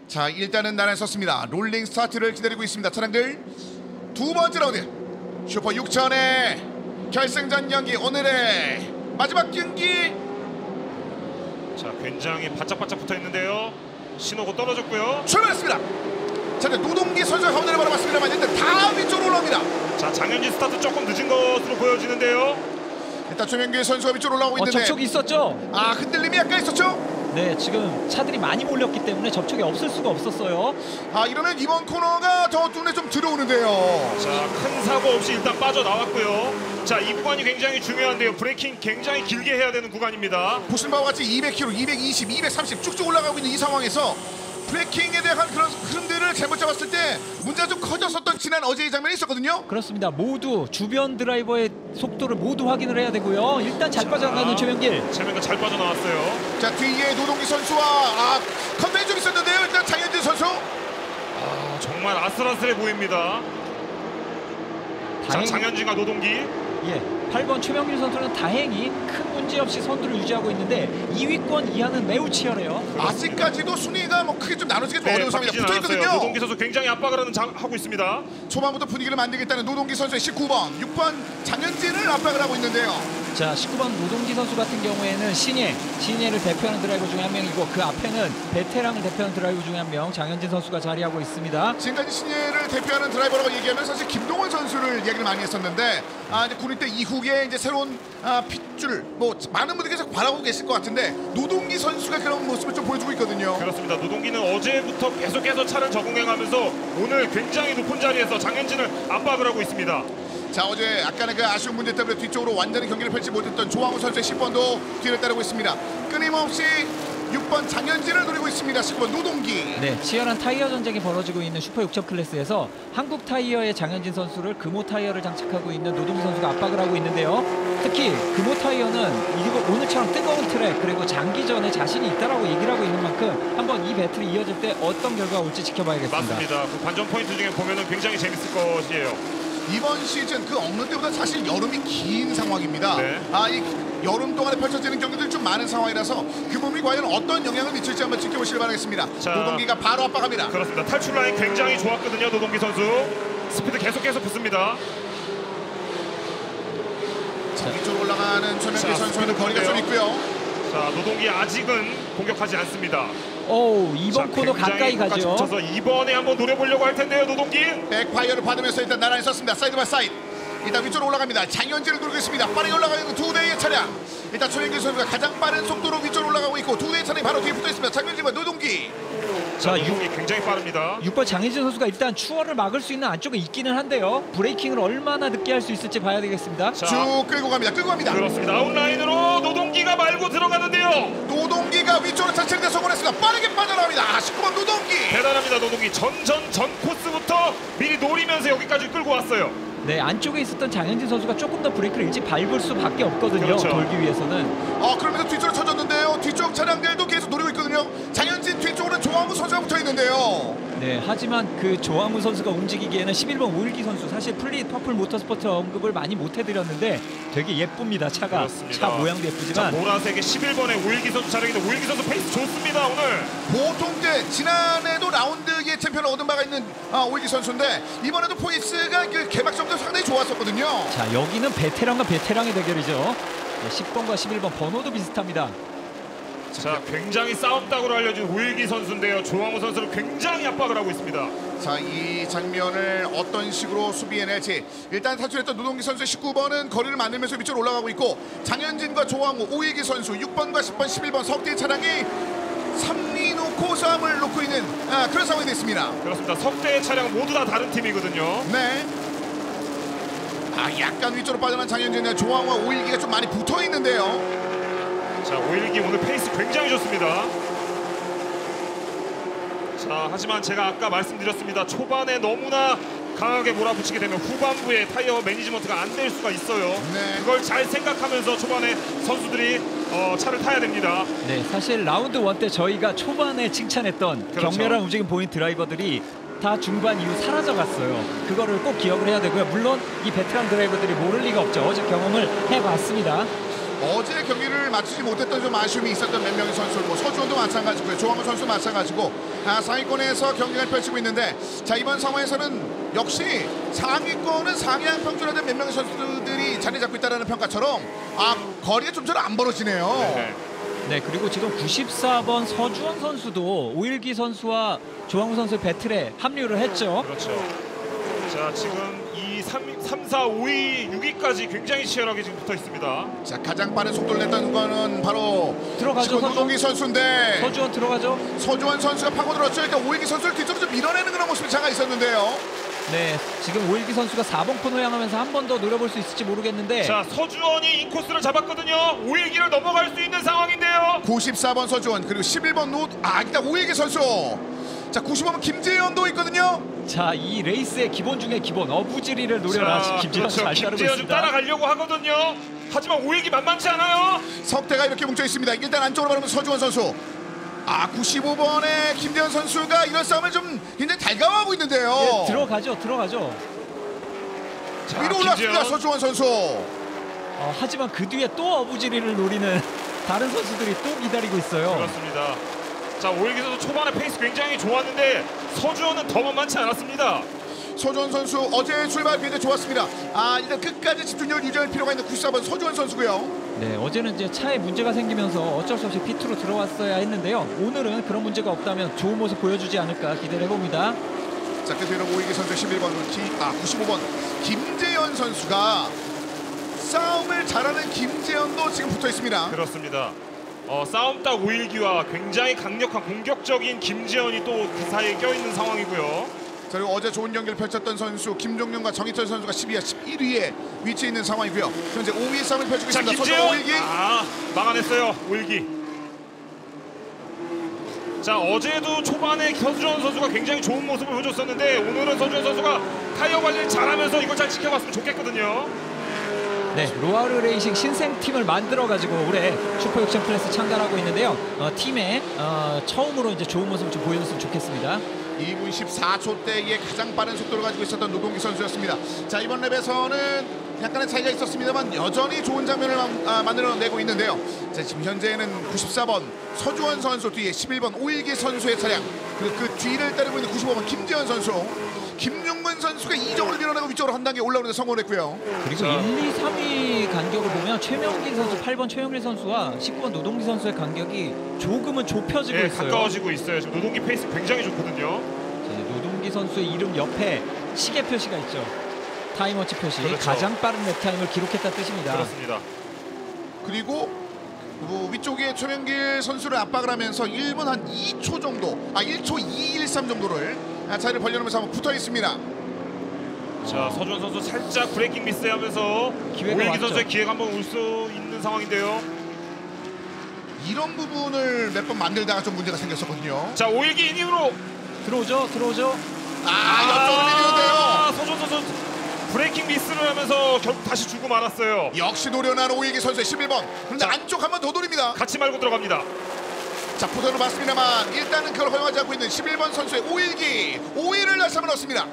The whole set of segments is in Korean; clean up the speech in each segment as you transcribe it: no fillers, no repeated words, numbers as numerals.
자, 일단은 나란히 섰습니다. 롤링 스타트를 기다리고 있습니다. 차량들 두 번째 라운드 슈퍼 6천의 결승전 경기, 오늘의 마지막 경기. 자, 굉장히 바짝바짝 붙어 있는데요. 신호고 떨어졌고요. 출발했습니다. 자, 이제 노동기 선수가 가운데를 바라봤습니다만 일단 다 위쪽으로 올라옵니다. 자, 장현진 스타트 조금 늦은 것으로 보여지는데요. 일단 최명길 선수가 위쪽으로 올라오고 있는데 접촉이 있었죠? 아, 흔들림이 약간 있었죠? 네, 지금 차들이 많이 몰렸기 때문에 접촉이 없을 수가 없었어요. 아, 이러면 이번 코너가 더 눈에 좀 들어오는데요. 자, 큰 사고 없이 일단 빠져나왔고요. 자, 이 구간이 굉장히 중요한데요. 브레이킹 굉장히 길게 해야 되는 구간입니다. 보시는 바와 같이 200km, 220, 230 쭉쭉 올라가고 있는 이 상황에서 브레이킹에 대한 그런 흐름들을 잘못 잡았을 때 문제가 좀 커졌었던 지난 어제의 장면이 있었거든요. 그렇습니다. 모두 주변 드라이버의 속도를 모두 확인을 해야 되고요. 일단 잘 빠져나가는 최명길. 최명길 잘 빠져나왔어요. 자, 뒤에 노동기 선수와 컨택이 좀 있었는데요. 일단 장현진 선수. 정말 아슬아슬해 보입니다. 자, 장현진과 노동기. 예, 8번 최명길 선수는 다행히 큰 문제 없이 선두를 유지하고 있는데 2위권 이하는 매우 치열해요. 아직까지도 순위가 뭐 크게 좀 나눠지기 좀 어려운 상황입니다. 붙어있거든요. 노동기 선수 굉장히 압박을 하고 있습니다. 초반부터 분위기를 만들겠다는 노동기 선수의 19번, 6번 장현진을 압박을 하고 있는데요. 자, 19번 노동기 선수 같은 경우에는 신예를 대표하는 드라이버 중에 한 명이고, 그 앞에는 베테랑을 대표하는 드라이버 중에 한 명 장현진 선수가 자리하고 있습니다. 지금까지 신예를 대표하는 드라이버라고 얘기하면 사실 김동원 선수를 얘기를 많이 했었는데 이제 군입대 이후에 이제 새로운 핏줄, 뭐 많은 분들이 계속 바라보고 계실 것 같은데 노동기 선수가 그런 모습을 좀 보여주고 있거든요. 그렇습니다. 노동기는 어제부터 계속해서 차를 적응해가면서 오늘 굉장히 높은 자리에서 장현진을 압박을 하고 있습니다. 자, 어제 약간의 그 아쉬운 문제 때문에 뒤쪽으로 완전히 경기를 펼치지 못했던 조항우 선수의 10번도 뒤를 따르고 있습니다. 끊임없이 6번 장현진을 노리고 있습니다. 19번 노동기. 네, 치열한 타이어 전쟁이 벌어지고 있는 슈퍼 6점 클래스에서 한국 타이어의 장현진 선수를 금호 타이어를 장착하고 있는 노동기 선수가 압박을 하고 있는데요. 특히 금호 타이어는 이거 오늘처럼 뜨거운 트랙 그리고 장기전에 자신이 있다라고 얘기를 하고 있는 만큼 한번 이 배틀이 이어질 때 어떤 결과가 올지 지켜봐야겠습니다. 맞습니다. 그 관전 포인트 중에 보면은 굉장히 재밌을 것이에요. 이번 시즌 그 어느 때보다 사실 여름이 긴 상황입니다. 네. 이 여름 동안에 펼쳐지는 경기들이 좀 많은 상황이라서 그 부분이 과연 어떤 영향을 미칠지 한번 지켜보시길 바라겠습니다. 자, 노동기가 바로 압박합니다. 그렇습니다. 탈출 라인 굉장히 좋았거든요. 노동기 선수 스피드 계속해서 붙습니다. 자, 위쪽으로 올라가는 최명길 선수는 거리가 좀 있고요. 자, 노동기 아직은 공격하지 않습니다. 오, 이번 코너 가까이 가죠. 붙여서 이번에 한번 노려보려고 할 텐데요. 노동기. 백파이어를 받으면서 일단 나란히 섰습니다. 사이드 바이 사이드. 일단 위쪽으로 올라갑니다. 장현진을 노리고 있습니다. 빠르게 올라가는 두 대의 차량. 일단 최명길 선수가 가장 빠른 속도로 위쪽으로 올라가고 있고 두 대의 차량이 바로 뒤에 붙어 있습니다. 장현진과 노동기. 자, 노동기 굉장히 빠릅니다. 6번 장현진 선수가 일단 추월을 막을 수 있는 안쪽에 있기는 한데요. 브레이킹을 얼마나 늦게 할 수 있을지 봐야 되겠습니다. 자, 쭉 끌고 갑니다. 끌고 갑니다. 그렇습니다. 아웃라인으로 노동기가 말고 들어가는데요. 노동기가 위쪽으로 차치는데 성공했습니다. 빠르게 빠져나갑니다. 19번 노동기. 대단합니다. 노동기 전 코스부터 미리 노리면서 여기까지 끌고 왔어요. 네, 안쪽에 있었던 장현진 선수가 조금 더 브레이크를 일찍 밟을 수밖에 없거든요. 그렇죠. 돌기 위해서는. 그러면서 뒤쪽으로 쳐졌는데요. 뒤쪽 차량들도 계속 노리고 있거든요. 장현진 뒤쪽으로는 조항우 선수가 붙어 있는데요. 네, 하지만 그 조항우 선수가 움직이기에는 11번 오일기 선수, 사실 플릿 퍼플 모터스포츠 언급을 많이 못 해드렸는데 되게 예쁩니다. 차가. 그렇습니다. 차 모양도 예쁘지만. 자, 보라색의 11번의 오일기 선수 차량인데 오일기 선수 페이스 좋습니다. 오늘. 보통 때 지난해도 라운드의 챔피언을 얻은 바가 있는 오일기 선수인데 이번에도 포이스가 그 개막전도 상당히 좋았었거든요. 자, 여기는 베테랑과 베테랑의 대결이죠. 네, 10번과 11번 번호도 비슷합니다. 자, 굉장히 싸움닭으로 알려진 오일기 선수인데요. 조항우 선수를 굉장히 압박을 하고 있습니다. 자, 이 장면을 어떤 식으로 수비해낼지. 일단 탈출했던 노동기 선수의 19번은 거리를 만들면서 위쪽으로 올라가고 있고 장현진과 조항우, 오일기 선수 6번과 10번, 11번 석대 차량이 3위 놓고 싸움을 놓고 있는 그런 상황이 됐습니다. 그렇습니다. 석대의 차량은 모두 다 다른 팀이거든요. 네. 약간 위쪽으로 빠져난 장현진과 조항우와 오일기가 좀 많이 붙어 있는데요. 자, 오일기 오늘 페이스 굉장히 좋습니다. 자, 하지만 제가 아까 말씀드렸습니다. 초반에 너무나 강하게 몰아붙이게 되면 후반부에 타이어 매니지먼트가 안 될 수가 있어요. 네. 그걸 잘 생각하면서 초반에 선수들이 차를 타야 됩니다. 네, 사실 라운드 1 때 저희가 초반에 칭찬했던 그렇죠. 격렬한 움직임 보인 드라이버들이 다 중반 이후 사라져갔어요. 그거를 꼭 기억을 해야 되고요. 물론 이 베테랑 드라이버들이 모를 리가 없죠. 어제 경험을 해봤습니다. 어제 경기를 타이밍을 맞추지 못했던 좀 아쉬움이 있었던 몇 명의 선수, 뭐 서주원도 마찬가지고요, 조항우 선수 마찬가지고 상위권에서 경기를 펼치고 있는데, 자 이번 상황에서는 역시 상위권은 상향 평준화된 몇 명의 선수들이 자리 잡고 있다는 평가처럼 거리가 좀 안 벌어지네요. 네. 네, 그리고 지금 94번 서주원 선수도 오일기 선수와 조항우 선수의 배틀에 합류를 했죠. 그렇죠. 자, 지금 이 3, 4, 5위, 6위까지 굉장히 치열하게 지금 붙어 있습니다. 자 가장 빠른 속도를 냈던 거는 바로 들어가죠, 노동기 선수인데, 서주원 들어가죠. 서주원 선수가 파고들었죠. 일단 오일기 선수를 뒤쪽으로 좀 밀어내는 그런 모습이 잠깐 있었는데요. 네, 지금 오일기 선수가 4번 코너 향하면서 한 번 더 노려볼 수 있을지 모르겠는데, 자, 서주원이 인코스를 잡았거든요. 5일기를 넘어갈 수 있는 상황인데요. 94번 서주원, 그리고 11번 일단 오일기 선수. 자 95번 김재현도 있거든요. 자, 이 레이스의 기본 중에 기본 어부지리를 노려라. 자, 김재현 그렇죠. 잘 따르고 김재현 좀 있습니다. 따라가려고 하거든요. 하지만 5일기 만만치 않아요. 석대가 이렇게 뭉쳐 있습니다. 일단 안쪽으로 바르면 서주원 선수. 95번의 김재현 선수가 이런 싸움을 좀 굉장히 달가워하고 있는데요. 예, 들어가죠. 자, 위로 올랐습니다. 김재현. 서주원 선수. 하지만 그 뒤에 또 어부지리를 노리는 다른 선수들이 또 기다리고 있어요. 그렇습니다. 자, 5일기 선수 초반에 페이스 굉장히 좋았는데 서주원은 더 만만치 않았습니다. 서주원 선수 어제 출발 굉장히 좋았습니다. 일단 끝까지 집중력을 유지할 필요가 있는 94번 서주원 선수고요. 네, 어제는 이제 차에 문제가 생기면서 어쩔 수 없이 피트로 들어왔어야 했는데요. 오늘은 그런 문제가 없다면 좋은 모습 보여주지 않을까 기대를 해봅니다. 자 그래서 여러분 오일기 선수 11번 95번 김재현 선수가 싸움을 잘하는 김재현도 지금 붙어 있습니다. 그렇습니다. 싸움딱 5일기와 굉장히 강력한 공격적인 김재현이 또 그 사이에 껴있는 상황이고요. 자, 그리고 어제 좋은 경기를 펼쳤던 선수 김종윤과 정희철 선수가 12위, 11위에 위치해 있는 상황이고요. 현재 5위 싸움을 펼치고 자, 있습니다. 김재현! 오일기. 막아냈어요. 5일기. 자, 어제도 초반에 서주원 선수가 굉장히 좋은 모습을 보여줬었는데 오늘은 서주원 선수가 타이어 관리를 잘하면서 이걸 잘 지켜봤으면 좋겠거든요. 네, 로아르 레이싱 신생팀을 만들어가지고 올해 슈퍼 6천 클래스 참가하고 있는데요. 팀에 처음으로 이제 좋은 모습을 좀 보여줬으면 좋겠습니다. 2분 14초대의 가장 빠른 속도를 가지고 있었던 노동기 선수였습니다. 자 이번 랩에서는 약간의 차이가 있었습니다만 여전히 좋은 장면을 만들어내고 있는데요. 자 지금 현재는 94번 서주원 선수 뒤에 11번 오일기 선수의 차량, 그리고 그 뒤를 따르고 있는 95번 김재현 선수, 김용문 선수가 이적으로 밀어내고 위쪽으로 한 단계 올라오는 데 성공했고요. 그리고 1, 2, 3위 간격을 보면 최명길 선수, 8번 최명길 선수와 19번 노동기 선수의 간격이 조금은 좁혀지고 네, 있어요. 가까워지고 있어요. 지금 노동기 페이스 굉장히 좋거든요. 자, 노동기 선수의 이름 옆에 시계 표시가 있죠. 타임워치 표시. 그렇죠. 가장 빠른 랩 타임을 기록했다는 뜻입니다. 그렇습니다. 그리고 위쪽에 최명길 선수를 압박을 하면서 1분 한 2초 정도, 1초 213 정도를 자리를 벌려놓으면서 한번 붙어 있습니다. 자, 서주원 선수 살짝 브레이킹 미스하면서 기회가 오일기 왔죠. 선수의 기회가 한번 올 수 있는 상황인데요. 이런 부분을 몇 번 만들다가 좀 문제가 생겼었거든요. 자, 오일기 인으로 들어오죠. 옆쪽으로 밀리는데요. 서주원 선수 브레이킹 미스를 하면서 결국 다시 주고 말았어요. 역시 노련한 오일기 선수의 11번. 그런데 안쪽 한 번 더 노립니다. 같이 말고 들어갑니다. 자, 포선을 봤습니다만 일단은 그걸 허용하지 않고 있는 11번 선수의 오일기. 5위를 다시 한번 얻습니다.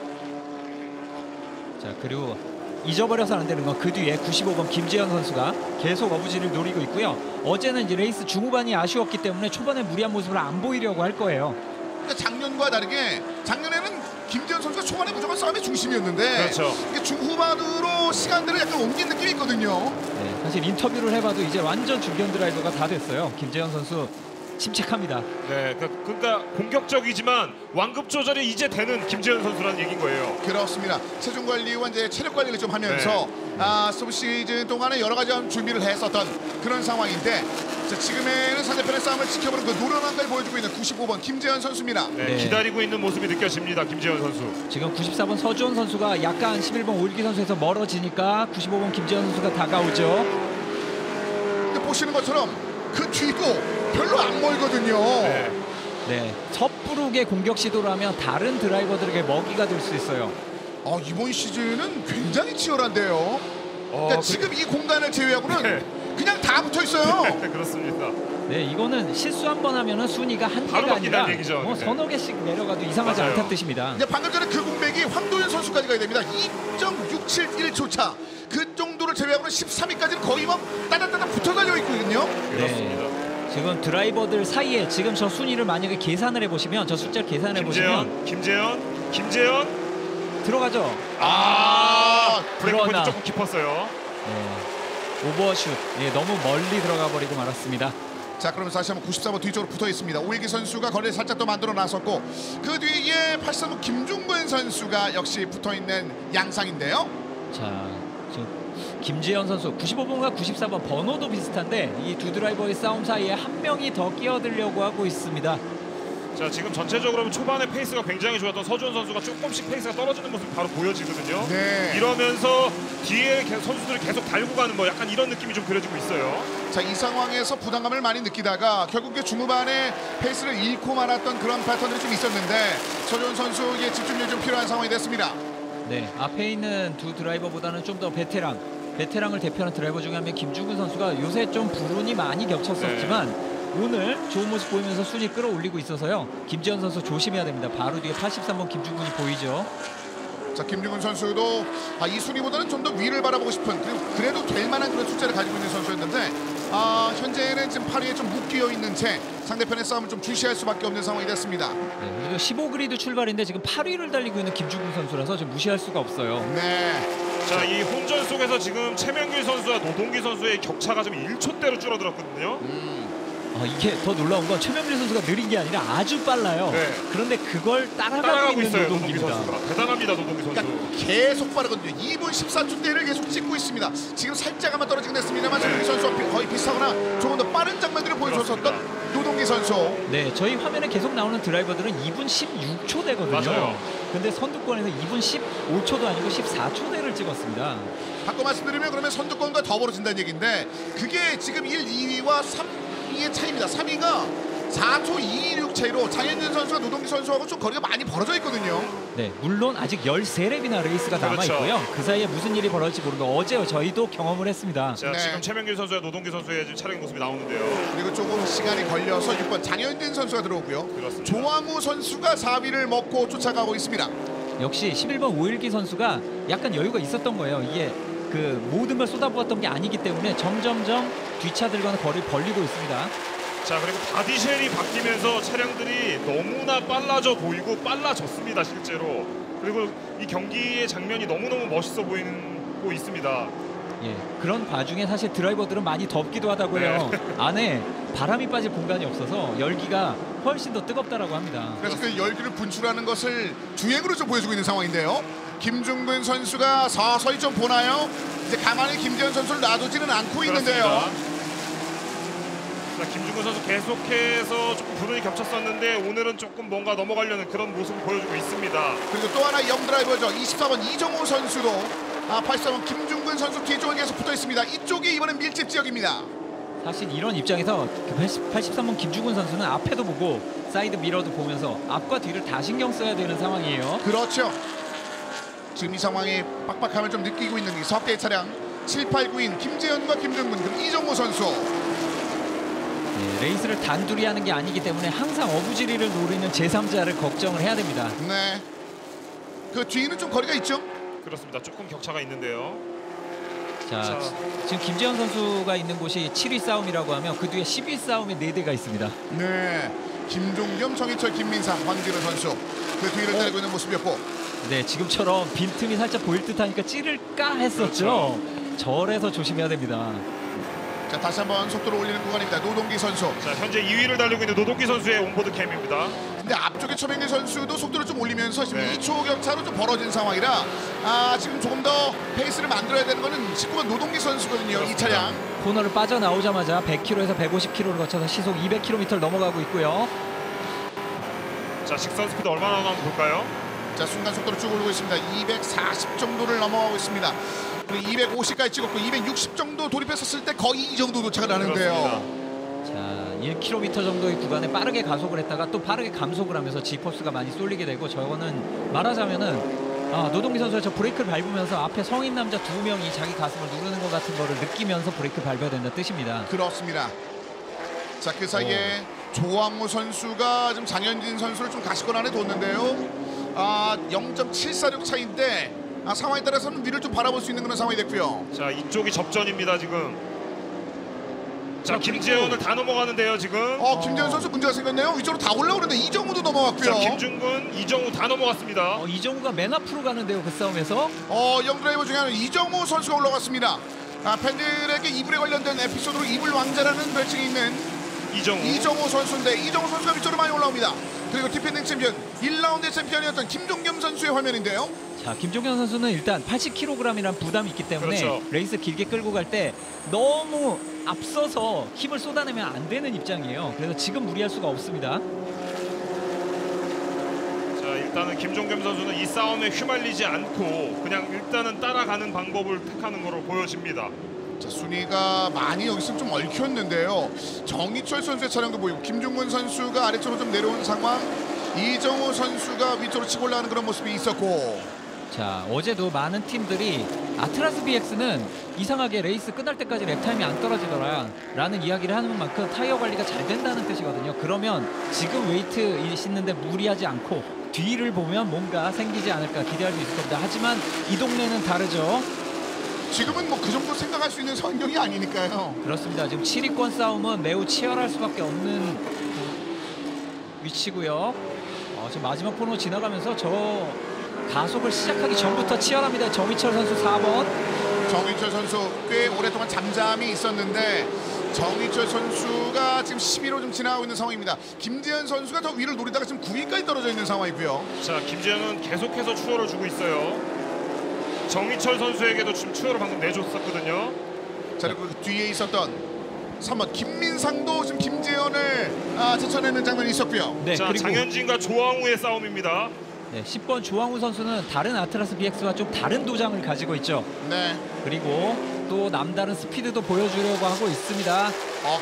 자, 그리고 잊어버려서 안 되는 건 그 뒤에 95번 김재현 선수가 계속 어부지를 노리고 있고요. 어제는 이제 레이스 중후반이 아쉬웠기 때문에 초반에 무리한 모습을 안 보이려고 할 거예요. 그러니까 작년과 다르게 작년에는 김재현 선수가 초반에 무조건 싸움의 중심이었는데, 그렇죠. 이게 중후반으로 시간들을 약간 옮긴 느낌이 있거든요. 네, 사실 인터뷰를 해봐도 이제 완전 중견 드라이버가 다 됐어요. 김재현 선수 침착합니다. 네, 그러니까 공격적이지만 완급 조절이 이제 되는 김재현 선수라는 얘기인 거예요. 그렇습니다. 체중 관리와 이제 체력 관리를 좀 하면서 서브 시즌 동안에 여러 가지 준비를 했었던 그런 상황인데, 자, 지금에는 상대편의 싸움을 지켜보는 그 노련한 걸 보여주고 있는 95번 김재현 선수입니다. 네, 네. 기다리고 있는 모습이 느껴집니다. 김재현 선수. 지금 94번 서주원 선수가 약간 11번 오일기 선수에서 멀어지니까 95번 김재현 선수가 다가오죠. 근데 보시는 것처럼 그 뒤도 별로 안 멀거든요. 네. 네, 섣부르게 공격 시도를 하면 다른 드라이버들에게 먹이가 될 수 있어요. 이번 시즌은 굉장히 치열한데요. 그러니까 지금 이 공간을 제외하고는 네. 그냥 다 붙어 있어요. 네, 그렇습니다. 네, 이거는 실수 한 번 하면은 순위가 한 바로 개가 바뀐다는 아니라 얘기죠. 네. 서너 개씩 내려가도 이상하지 맞아요. 않다는 뜻입니다. 이제 방금 전에 그 공백이 황도현 선수까지 가야 됩니다. 2.671초 차. 그 정도를 제외하고는 13위까지는 거의 막 따닥따닥 붙어 달려 있거든요. 그렇습니다. 지금 드라이버들 사이에 지금 저 순위를 만약에 계산을 해보시면, 저 숫자를 계산해 보시면 김재현 들어가죠. 브레이크 그러나 조금 깊었어요. 오버슛, 너무 멀리 들어가 버리고 말았습니다. 자, 그러면서 다시 한번 94번 뒤쪽으로 붙어 있습니다. 오일기 선수가 거리를 살짝 더 만들어 나섰고 그 뒤에 83번 김중근 선수가 역시 붙어 있는 양상인데요. 자, 김지현 선수 95번과 94번 번호도 비슷한데 이 두 드라이버의 싸움 사이에 한 명이 더 끼어들려고 하고 있습니다. 자, 지금 전체적으로 초반에 페이스가 굉장히 좋았던 서주원 선수가 조금씩 페이스가 떨어지는 모습이 바로 보여지거든요. 네. 이러면서 뒤에 선수들이 계속 달고 가는 뭐 약간 이런 느낌이 좀 그려지고 있어요. 자, 이 상황에서 부담감을 많이 느끼다가 결국에 중후반에 페이스를 잃고 말았던 그런 패턴들이 좀 있었는데 서준 선수의 집중력이 좀 필요한 상황이 됐습니다. 네, 앞에 있는 두 드라이버보다는 좀 더 베테랑을 대표하는 드라이버 중에 한 명 김중근 선수가 요새 좀 불운이 많이 겹쳤었지만 오늘 좋은 모습 보이면서 순위 끌어올리고 있어서요. 김지현 선수 조심해야 됩니다. 바로 뒤에 83번 김중근이 보이죠. 자, 김중근 선수도 이 순위보다는 좀 더 위를 바라보고 싶은, 그리고 그래도 될 만한 그런 숫자를 가지고 있는 선수였는데 현재는 지금 8위에 좀 묶여 있는 채 상대편의 싸움을 좀 주시할 수밖에 없는 상황이 됐습니다. 네, 그리고 15그리드 출발인데 지금 8위를 달리고 있는 김중근 선수라서 좀 무시할 수가 없어요. 네. 자, 이 혼전 속에서 지금 최명길 선수와 노동기 선수의 격차가 좀 1초대로 줄어들었거든요. 이게 더 놀라운 건 최명길 선수가 느린 게 아니라 아주 빨라요. 네. 그런데 그걸 따라가고 따라가고 있는 있어요, 노동기 노동기입니다. 선수가. 대단합니다, 노동기 선수. 그러니까 계속 빠르거든요. 2분 14초대를 계속 찍고 있습니다. 지금 살짝 아마 떨어지긴 했습니다만 네. 최명길 선수와 거의 비슷하거나 조금 더 빠른 장면들을 보여줬었던 노동기 선수. 네, 저희 화면에 계속 나오는 드라이버들은 2분 16초대거든요. 맞아요. 근데 선두권에서 2분 15초도 아니고 14초대를 찍었습니다. 바꿔 말씀드리면 그러면 선두권과 더 벌어진다는 얘기인데 그게 지금 1, 2위와 3위의 차이입니다. 3위가 4초 216 차이로 장현진 선수와 노동기 선수하고 좀 거리가 많이 벌어져 있거든요. 네, 물론 아직 13랩이나 레이스가 그렇죠. 남아있고요. 그 사이에 무슨 일이 벌어질지 모르고 어제 저희도 경험을 했습니다. 자, 네. 지금 최명길 선수와 노동기 선수의 지금 차량 모습이 나오는데요. 그리고 조금 시간이 걸려서 6번 장현진 선수가 들어오고요. 그렇습니다. 조항우 선수가 4위를 먹고 쫓아가고 있습니다. 역시 11번 오일기 선수가 약간 여유가 있었던 거예요. 이게 그 모든 걸 쏟아부었던 게 아니기 때문에 점점점 뒷차들과는 거리를 벌리고 있습니다. 자, 그리고 바디쉘이 바뀌면서 차량들이 너무나 빨라져 보이고 빨라졌습니다, 실제로. 그리고 이 경기의 장면이 너무너무 멋있어 보이고 있습니다. 예, 그런 와중에 사실 드라이버들은 많이 덥기도 하다고 해요. 안에 바람이 빠질 공간이 없어서 열기가 훨씬 더 뜨겁다라고 합니다. 그래서 그 열기를 분출하는 것을 주행으로 좀 보여주고 있는 상황인데요. 김중근 선수가 서서히 좀 보나요? 이제 가만히 김재현 선수를 놔두지는 않고 있는데요. 그렇습니다. 자, 김중근 선수 계속해서 조금 불운이 겹쳤었는데 오늘은 조금 뭔가 넘어가려는 그런 모습을 보여주고 있습니다. 그리고 또 하나 영드라이버죠. 24번 이정호 선수도 84번 김중근 선수 뒤쪽에 계속 붙어 있습니다. 이쪽이 이번엔 밀집 지역입니다. 사실 이런 입장에서 83번 김중근 선수는 앞에도 보고 사이드 미러도 보면서 앞과 뒤를 다 신경 써야 되는 상황이에요. 그렇죠. 지금 이 상황에 빡빡함을 좀 느끼고 있는 이 석대의 차량 78구인 김재현과 김중근 그리고 이정호 선수. 네, 레이스를 단둘이 하는 게 아니기 때문에 항상 어부지리를 노리는 제3자를 걱정을 해야 됩니다. 네. 그 뒤에는 좀 거리가 있죠. 그렇습니다. 조금 격차가 있는데요. 자, 지금 김재현 선수가 있는 곳이 7위 싸움이라고 하면 그 뒤에 10위 싸움에 4대가 있습니다. 네. 김종겸, 정희철, 김민상, 황진우 선수 그 뒤를 따르고 있는 모습이었고. 네, 지금처럼 빈틈이 살짝 보일 듯하니까 찌를까 했었죠. 절에서 조심해야 됩니다. 자, 다시 한번 속도를 올리는 구간입니다. 노동기 선수. 자, 현재 2위를 달리고 있는 노동기 선수의 온보드 캠입니다. 근데 앞쪽에 최명길 선수도 속도를 좀 올리면서 지금 네. 2초 격차로 좀 벌어진 상황이라 지금 조금 더 페이스를 만들어야 되는 거는 19번 노동기 선수거든요. 이 차량. 코너를 빠져나오자마자 100km에서 150km를 거쳐서 시속 200km를 넘어가고 있고요. 자, 직선 스피드 얼마나 나오는지 볼까요? 자, 순간 속도를 쭉 오르고 있습니다. 240 정도를 넘어가고 있습니다. 그리고 250까지 찍었고 260 정도 돌입했었을 때 거의 이 정도 도착을 하는데요. 그렇습니다. 자, 1km 정도의 구간에 빠르게 가속을 했다가 또 빠르게 감속을 하면서 G포스가 많이 쏠리게 되고 저거는 말하자면은 노동기 선수가 저 브레이크를 밟으면서 앞에 성인 남자 2명이 자기 가슴을 누르는 것 같은 거를 느끼면서 브레이크를 밟아야 된다는 뜻입니다. 그렇습니다. 자, 그 사이에 조항우 선수가 지금 장현진 선수를 좀 가시권 안에 뒀는데요. 0.746 차인데 상황에 따라서는 위를 좀 바라볼 수 있는 그런 상황이 됐고요. 자, 이쪽이 접전입니다 지금. 자, 자, 김재현을 다 넘어가는데요 지금. 김재현 선수 문제가 생겼네요. 위쪽으로 다 올라오는데 이정우도 넘어갔고요. 자, 김중근, 이정우 다 넘어갔습니다. 이정우가 맨 앞으로 가는데요 그 싸움에서. 영드라이버 중에 하나는 이정우 선수가 올라갔습니다. 팬들에게 이불에 관련된 에피소드로 이불 왕자라는 별칭이 있는 이정우 선수인데 이정우 선수가 위쪽으로 많이 올라옵니다. 그리고 디펜딩 챔피언 1라운드 챔피언이었던 김종겸 선수의 화면인데요. 자, 김종현 선수는 일단 80kg이란 부담이 있기 때문에 그렇죠. 레이스 길게 끌고 갈 때 너무 앞서서 힘을 쏟아내면 안 되는 입장이에요. 그래서 지금 무리할 수가 없습니다. 자, 일단은 김종겸 선수는 이 싸움에 휘말리지 않고 그냥 일단은 따라가는 방법을 택하는 것으로 보여집니다. 자, 순위가 많이 여기서 좀 얽혔는데요. 정희철 선수의 차량도 보이고 김종근 선수가 아래쪽으로 좀 내려온 상황, 이정우 선수가 위쪽으로 치고 올라가는 그런 모습이 있었고. 자, 어제도 많은 팀들이 아트라스 BX는 이상하게 레이스 끝날 때까지 랩타임이 안 떨어지더라 라는 이야기를 하는 만큼 타이어 관리가 잘 된다는 뜻이거든요. 그러면 지금 웨이트 싣는데 무리하지 않고 뒤를 보면 뭔가 생기지 않을까 기대할 수 있을 겁니다. 하지만 이 동네는 다르죠. 지금은 뭐 그 정도 생각할 수 있는 환경이 아니니까요. 그렇습니다. 지금 7위권 싸움은 매우 치열할 수밖에 없는 위치고요. 지금 마지막 코너 지나가면서 저 가속을 시작하기 전부터 치열합니다. 정희철 선수 4번. 정희철 선수 꽤 오랫동안 잠잠히 있었는데 정희철 선수가 지금 10위로 좀 지나가고 있는 상황입니다. 김재현 선수가 더 위를 노리다가 지금 9위까지 떨어져 있는 상황이고요. 자, 김재현은 계속해서 추월을 주고 있어요. 정희철 선수에게도 지금 추월을 방금 내줬었거든요. 자, 그리고 그 뒤에 있었던 3번 김민상도 지금 김재현을 제쳐내는 장면이 있었고요. 네, 자, 그리고 장현진과 조항우의 싸움입니다. 네, 10번 조항우 선수는 다른 아트라스 BX와 좀 다른 도장을 가지고 있죠. 네. 그리고 또 남다른 스피드도 보여주려고 하고 있습니다.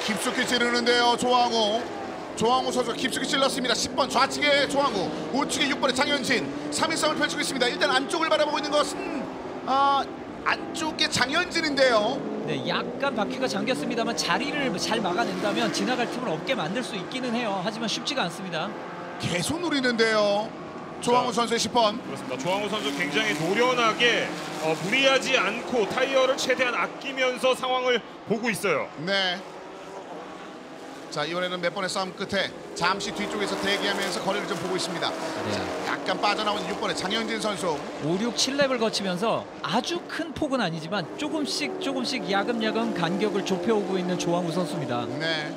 깊숙이 찌르는데요. 조항우 선수가 깊숙이 찔렀습니다. 10번 좌측에 조항우, 우측에 6번에 장현진 3위 싸움을 펼치고 있습니다. 일단 안쪽을 바라보고 있는 것은 안쪽에 장현진인데요. 네, 약간 바퀴가 잠겼습니다만 자리를 잘 막아낸다면 지나갈 틈을 없게 만들 수 있기는 해요. 하지만 쉽지가 않습니다. 계속 노리는데요. 조항우 선수의 10번. 그렇습니다. 조항우 선수 굉장히 노련하게 무리하지 않고 타이어를 최대한 아끼면서 상황을 보고 있어요. 네. 자, 이번에는 몇 번의 싸움 끝에 잠시 뒤쪽에서 대기하면서 거리를 좀 보고 있습니다. 네. 자, 약간 빠져나온 6번의 장현진 선수. 5, 6, 7렙을 거치면서 아주 큰 폭은 아니지만 조금씩 야금야금 간격을 좁혀오고 있는 조항우 선수입니다. 네.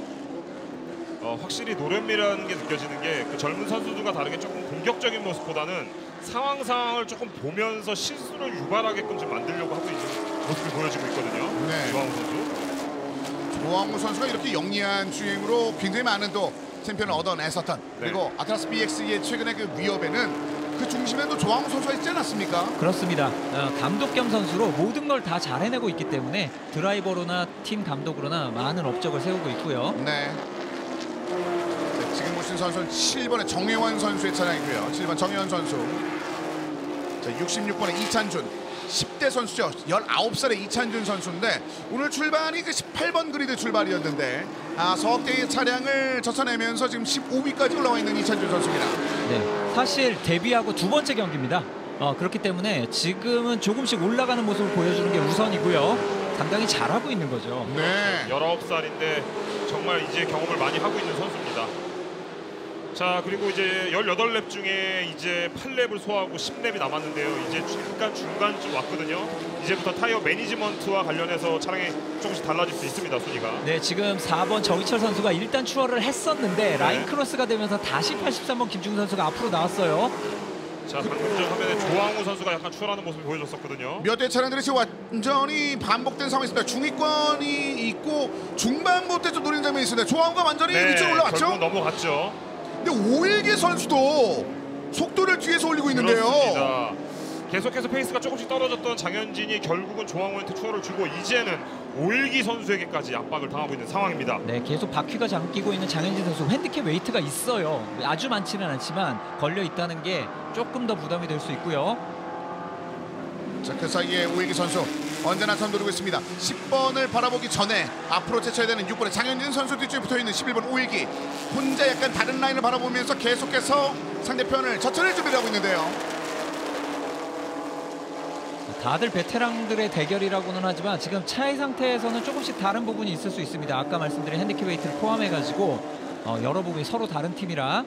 확실히 노련미라는 게 느껴지는 게 그 젊은 선수들과 다르게 조금 공격적인 모습보다는 상황을 조금 보면서 실수를 유발하게끔 좀 만들려고 하고 있는 모습을 보여지고 있거든요. 네. 조항우 선수. 조항우 선수가 이렇게 영리한 주행으로 굉장히 많은 또 챔피언을 얻어냈었던 그리고 아트라스 BX의 최근의 그 위협에는 그 중심에도 조항우 선수가 있지 않았습니까? 그렇습니다. 감독 겸 선수로 모든 걸 다 잘 해내고 있기 때문에 드라이버로나 팀 감독으로나 많은 업적을 세우고 있고요. 네. 자, 지금 보신 선수는 7번의 정혜원 선수의 차량이고요. 7번 정혜원 선수. 자, 66번의 이찬준. 10대 선수죠. 19살의 이찬준 선수인데 오늘 출발이 그 18번 그리드 출발이었는데 서학대의 차량을 젖혀내면서 지금 15위까지 올라와 있는 이찬준 선수입니다. 네, 사실 데뷔하고 두 번째 경기입니다. 그렇기 때문에 지금은 조금씩 올라가는 모습을 보여주는 게 우선이고요. 상당히 잘하고 있는 거죠. 네. 19살인데 정말 이제 경험을 많이 하고 있는 선수입니다. 자, 그리고 이제 18랩 중에 이제 8랩을 소화하고 10랩이 남았는데요. 이제 약간 중간쯤 왔거든요. 이제부터 타이어 매니지먼트와 관련해서 차량이 조금씩 달라질 수 있습니다, 순위가. 네, 지금 4번 정희철 선수가 일단 추월을 했었는데 라인 크로스가 되면서 다시 83번 김중훈 선수가 앞으로 나왔어요. 자, 방금 전 화면에 조항우 선수가 약간 추월하는 모습을 보여줬었거든요. 몇 대 차량들이 지금 완전히 반복된 상황이 있습니다. 중위권이 있고 중반부 때 좀 노리는 장면이 있습니다. 조항우가 완전히 위쪽으로 올라왔죠? 결국 넘어갔죠. 근데 오일기 선수도 속도를 뒤에서 올리고 있는데요. 그렇습니다. 계속해서 페이스가 조금씩 떨어졌던 장현진이 결국은 조항우한테 추월을 주고 이제는 오일기 선수에게까지 압박을 당하고 있는 상황입니다. 네, 계속 바퀴가 잠기고 있는 장현진 선수 핸디캡 웨이트가 있어요. 아주 많지는 않지만 걸려 있다는 게 조금 더 부담이 될 수 있고요. 자, 그 사이에 오일기 선수 언제나 선 누르고 있습니다. 10번을 바라보기 전에 앞으로 제쳐야 되는 6번의 장현진 선수 뒤쪽에 붙어있는 11번 오일기 혼자 약간 다른 라인을 바라보면서 계속해서 상대편을 젖혀낼 준비를 하고 있는데요. 다들 베테랑들의 대결이라고는 하지만 지금 차의 상태에서는 조금씩 다른 부분이 있을 수 있습니다. 아까 말씀드린 핸디캡 웨이트를 포함해가지고 여러 부분이 서로 다른 팀이라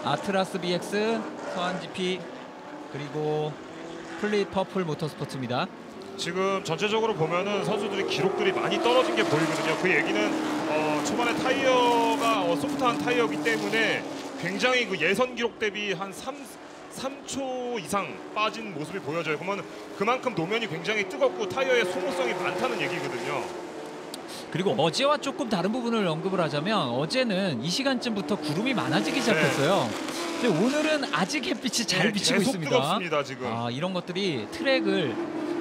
아트라스 BX, 서한 GP 그리고 플릿 퍼플 모터스포츠입니다. 지금 전체적으로 보면은 선수들이 기록들이 많이 떨어진 게 보이거든요. 그 얘기는 초반에 타이어가 소프트한 타이어이기 때문에 굉장히 그 예선 기록 대비 한 3초 이상 빠진 모습이 보여져요. 그러면 그만큼 노면이 굉장히 뜨겁고 타이어의 소모성이 많다는 얘기거든요. 그리고 어제와 조금 다른 부분을 언급을 하자면 어제는 이 시간쯤부터 구름이 많아지기 시작했어요. 근데 오늘은 아직 햇빛이 잘 비치고 계속 있습니다. 뜨겁습니다 지금. 이런 것들이 트랙을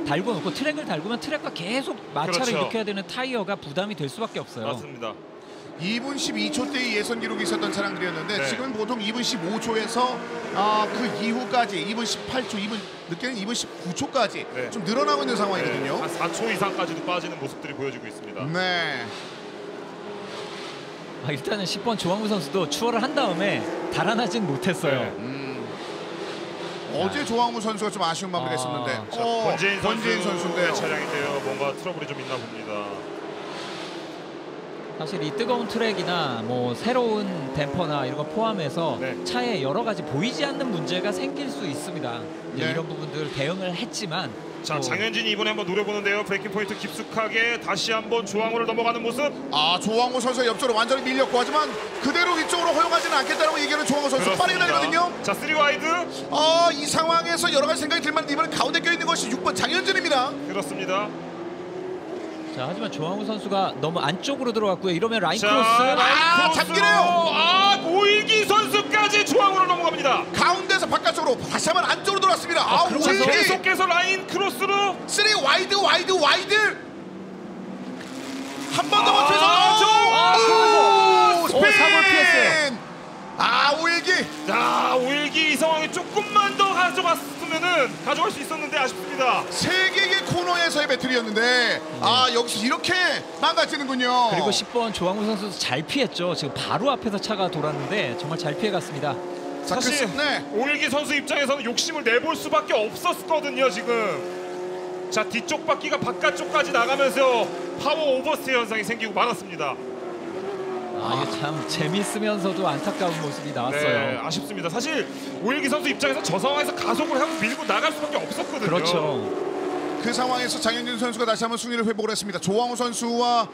달고 놓고 트랙을 달구면 트랙과 계속 마찰을 그렇죠. 일으켜야 되는 타이어가 부담이 될 수밖에 없어요. 맞습니다. 2분 12초대의 예선 기록이 있었던 차량들이었는데 네. 지금은 보통 2분 15초에서 그 이후까지 2분 18초, 2분 늦게는 2분 19초까지 네. 좀 늘어나고 있는 상황이거든요. 한 4초 이상까지도 빠지는 모습들이 보여지고 있습니다. 네. 일단은 10번 조항우 선수도 추월을 한 다음에 달아나진 못했어요. 네. 어제 조항우 선수가 좀 아쉬운 마무리가 있었는데 자, 권재인 권재인 선수의 선수인데요. 차량인데요. 뭔가 트러블이 좀 있나 봅니다. 사실 이 뜨거운 트랙이나 뭐 새로운 댐퍼나 이런 거 포함해서 네. 차에 여러 가지 보이지 않는 문제가 생길 수 있습니다. 이제 네. 이런 부분들 대응을 했지만 자, 또 장현진이 이번에 한번 노려보는데요. 브레이킹 포인트 깊숙하게 다시 한번 조항우를 넘어가는 모습. 조항우 선수의 옆쪽으로 완전히 밀렸고 하지만 그대로 위쪽으로 허용하지는 않겠다라고 얘기하는 조항우 선수 빠르게 달리거든요. 자, 3와이드. 이 상황에서 여러 가지 생각이 들만 이번엔 가운데 껴있는 것이 6번 장현진입니다. 그렇습니다. 자, 하지만 조항우 선수가 너무 안쪽으로 들어갔고요. 이러면 라인 자, 크로스. 라인 크로스로. 잡기네요. 오일기 선수까지 조항우를 넘어갑니다. 가운데서 바깥쪽으로 다시 한번 안쪽으로 돌았습니다. 그러면서 오일기 계속해서 라인 크로스로. 3 와이드 한 번 더 버텨서 사고를 피했어요. 오일기 자, 오일기 이 상황에 조금만 더 가져갈 수 있었는데 아쉽습니다. 세 개의 코너에서의 배틀이었는데 여기서 이렇게 망가지는군요. 그리고 10번 조항우 선수도 잘 피했죠. 지금 바로 앞에서 차가 돌았는데 정말 잘 피해갔습니다. 사실 오일기 선수 입장에서는 욕심을 내볼 수밖에 없었거든요. 지금 자, 뒤쪽 바퀴가 바깥쪽까지 나가면서 파워 오버스테 현상이 생기고 말았습니다. 이게 참 재밌으면서도 안타까운 모습이 나왔어요. 네, 아쉽습니다. 사실 오일기 선수 입장에서 저 상황에서 가속을 하고 밀고 나갈 수밖에 없었거든요. 그렇죠. 그 상황에서 장현진 선수가 다시 한번 순위를 회복을 했습니다. 조항우 선수와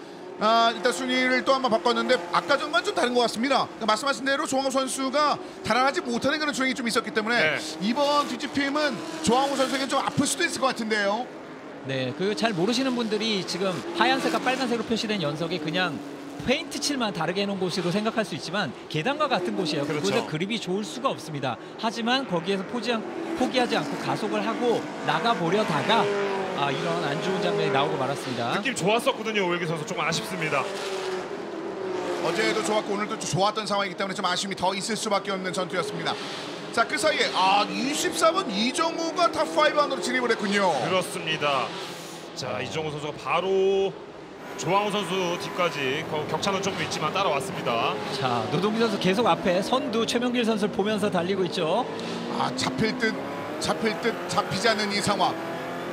일단 순위를 또 한번 바꿨는데 아까 전과는 좀 다른 것 같습니다. 그러니까 말씀하신 대로 조항우 선수가 달아나지 못하는 그런 주행이 좀 있었기 때문에 이번 뒤집힘은 조항우 선수에게 좀 아플 수도 있을 것 같은데요. 네, 그 잘 모르시는 분들이 지금 하얀색과 빨간색으로 표시된 연석이 그냥 페인트 칠만 다르게 해놓은 곳으로 생각할 수 있지만 계단과 같은 곳이에요. 그렇죠. 그곳에 그립이 좋을 수가 없습니다. 하지만 거기에서 포기하지 않고 가속을 하고 나가보려다가 이런 안 좋은 장면이 나오고 말았습니다. 느낌 좋았었거든요. 오일기 선수 조금 아쉽습니다. 어제도 좋았고 오늘도 좋았던 상황이기 때문에 좀 아쉬움이 더 있을 수밖에 없는 전투였습니다. 자, 그 사이에 24번 이정우가 탑5 안으로 진입을 했군요. 그렇습니다. 자, 이정우 선수가 바로 조항우 선수 뒤까지 격차는 조금 있지만 따라왔습니다. 자, 노동기 선수 계속 앞에 선두 최명길 선수를 보면서 달리고 있죠. 잡힐 듯 잡히지 않는 이 상황.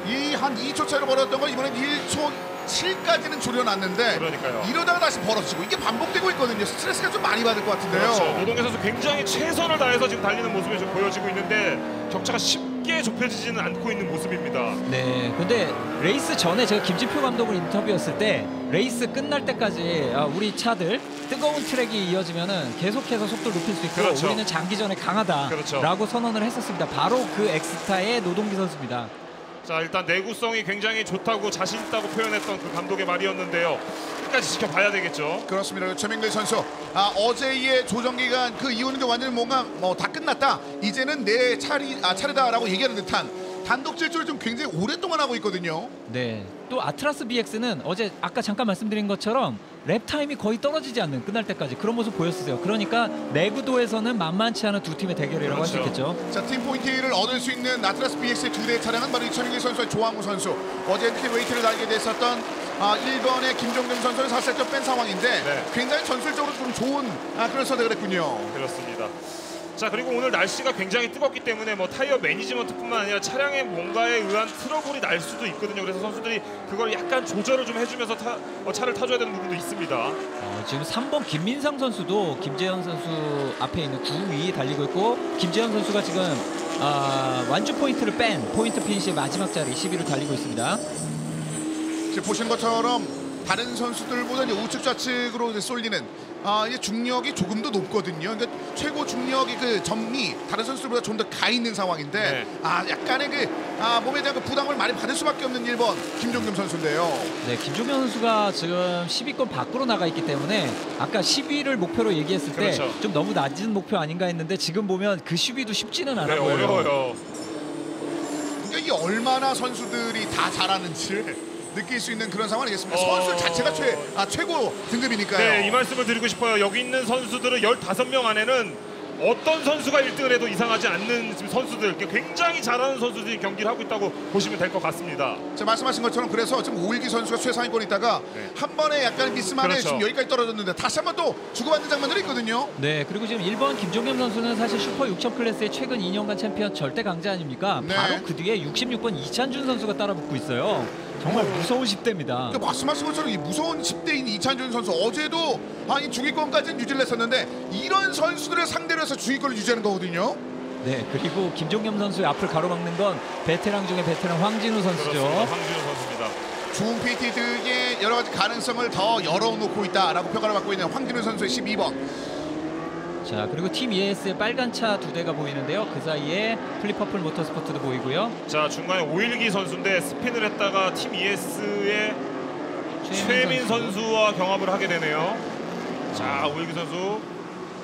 이 한 2초 차이로 벌었던 걸 이번엔 1초 7까지는 줄여놨는데 그러니까요. 이러다가 다시 벌어지고 이게 반복되고 있거든요. 스트레스가 좀 많이 받을 것 같은데요. 그렇죠. 노동계 선수 굉장히 최선을 다해서 지금 달리는 모습이 좀 보여지고 있는데 격차가 쉽게 좁혀지지는 않고 있는 모습입니다. 네, 근데 레이스 전에 제가 김진표 감독을 인터뷰했을 때 레이스 끝날 때까지 우리 차들 뜨거운 트랙이 이어지면은 계속해서 속도를 높일 수 있고 그렇죠. 우리는 장기전에 강하다라고 그렇죠. 선언을 했었습니다. 바로 그 엑스타의 노동기 선수입니다. 자, 일단 내구성이 굉장히 좋다고 자신 있다고 표현했던 그 감독의 말이었는데요. 끝까지 지켜봐야 되겠죠. 그렇습니다. 최명길 선수 어제의 조정 기간 그 이후는 완전히 뭔가 다 끝났다. 이제는 내 차례다라고 얘기하는 듯한 단독 질주를 좀 굉장히 오랫동안 하고 있거든요. 네, 또 아트라스 BX는 어제 아까 잠깐 말씀드린 것처럼 랩 타임이 거의 떨어지지 않는 끝날 때까지 그런 모습 보였어요. 그러니까 내구도에서는 만만치 않은 두 팀의 대결이라고 할 수 있겠죠. 자, 팀 포인트를 얻을 수 있는 아트라스 BX의 두 대의 차량은 바로 최명길 선수와 조항우 선수. 어제 특히 웨이트를 달게 됐었던 1번의 김종겸 선수를 살짝 뺀 상황인데 굉장히 전술적으로 좀 좋은 그런 선택을 했군요. 그렇습니다. 자, 그리고 오늘 날씨가 굉장히 뜨겁기 때문에 뭐 타이어 매니지먼트뿐만 아니라 차량에 뭔가에 의한 트러블이 날 수도 있거든요. 그래서 선수들이 그걸 약간 조절을 좀 해주면서 차를 타줘야 되는 부분도 있습니다. 지금 3번 김민상 선수도 김재현 선수 앞에 있는 9위 달리고 있고, 김재현 선수가 지금 완주 포인트를 뺀 포인트 피니시의 마지막 자리 10위를 달리고 있습니다. 지금 보신 것처럼 다른 선수들보다 이제 우측 좌측으로 이제 쏠리는 이제 중력이 조금 더 높거든요. 그러니까 최고 중력이 그 점이 다른 선수들보다 좀 더 가 있는 상황인데 네. 약간의 그 몸에 대한 그 부담을 많이 받을 수밖에 없는 1번 김종겸 선수인데요. 네, 김종현 선수가 지금 10위권 밖으로 나가 있기 때문에 아까 10위를 목표로 얘기했을 때 그렇죠. 좀 너무 낮은 목표 아닌가 했는데, 지금 보면 그 10위도 쉽지는 않아 네, 보여요. 어려워요. 그러니까 이게 얼마나 선수들이 다 잘하는지 느낄 수 있는 그런 상황이겠습니다. 선수 자체가 최고 등급이니까요. 네, 이 말씀을 드리고 싶어요. 여기 있는 선수들은 15명 안에는 어떤 선수가 1등을 해도 이상하지 않는 지금 선수들, 굉장히 잘하는 선수들이 경기를 하고 있다고 보시면 될 것 같습니다. 자, 말씀하신 것처럼 그래서 지금 오일기 선수가 최상위권에 있다가 네. 한 번에 약간 미스만에 그렇죠. 지금 여기까지 떨어졌는데 다시 한번 또 주고받는 장면들이 있거든요. 네, 그리고 지금 1번 김종겸 선수는 사실 슈퍼 6천 클래스의 최근 2년간 챔피언 절대 강자 아닙니까? 네. 바로 그 뒤에 66번 이찬준 선수가 따라붙고 있어요. 정말 무서운 10대입니다. 그러니까 말씀하신 것처럼 이 무서운 10대인 이찬준 선수 어제도 이 중위권까지는 유지를 했었는데 이런 선수들을 상대로 해서 중위권을 유지하는 거거든요. 네, 그리고 김종겸 선수의 앞을 가로막는 건 베테랑 중에 베테랑 황진우 선수죠. 그렇습니다. 황진우 선수입니다. 중 PT들의 여러 가지 가능성을 더 열어놓고 있다라고 평가를 받고 있는 황진우 선수의 12번. 자, 그리고 팀 ES의 빨간 차 2대가 보이는데요. 그 사이에 플립퍼플 모터스포트도 보이고요. 자, 중간에 오일기 선수인데 스핀을 했다가 팀 ES의 최민 선수와 경합을 하게 되네요. 자, 오일기 선수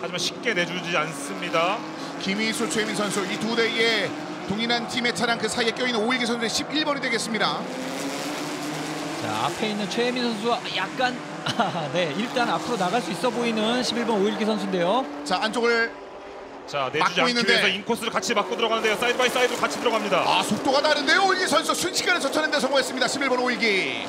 하지만 쉽게 내주지 않습니다. 김희수, 최민 선수 이 두 대의 동일한 팀의 차량 그 사이에 껴있는 오일기 선수의 11번이 되겠습니다. 자, 앞에 있는 최민 선수와 약간 네, 일단 앞으로 나갈 수 있어 보이는 11번 오일기 선수인데요. 자, 안쪽을 자, 내주지 막고 않기 있는데. 위해서 인코스를 같이 막고 들어가는데요. 사이드 바이 사이드로 같이 들어갑니다. 속도가 다른데요. 오일기 선수 순식간에 젖혀낸 데 성공했습니다. 11번 오일기.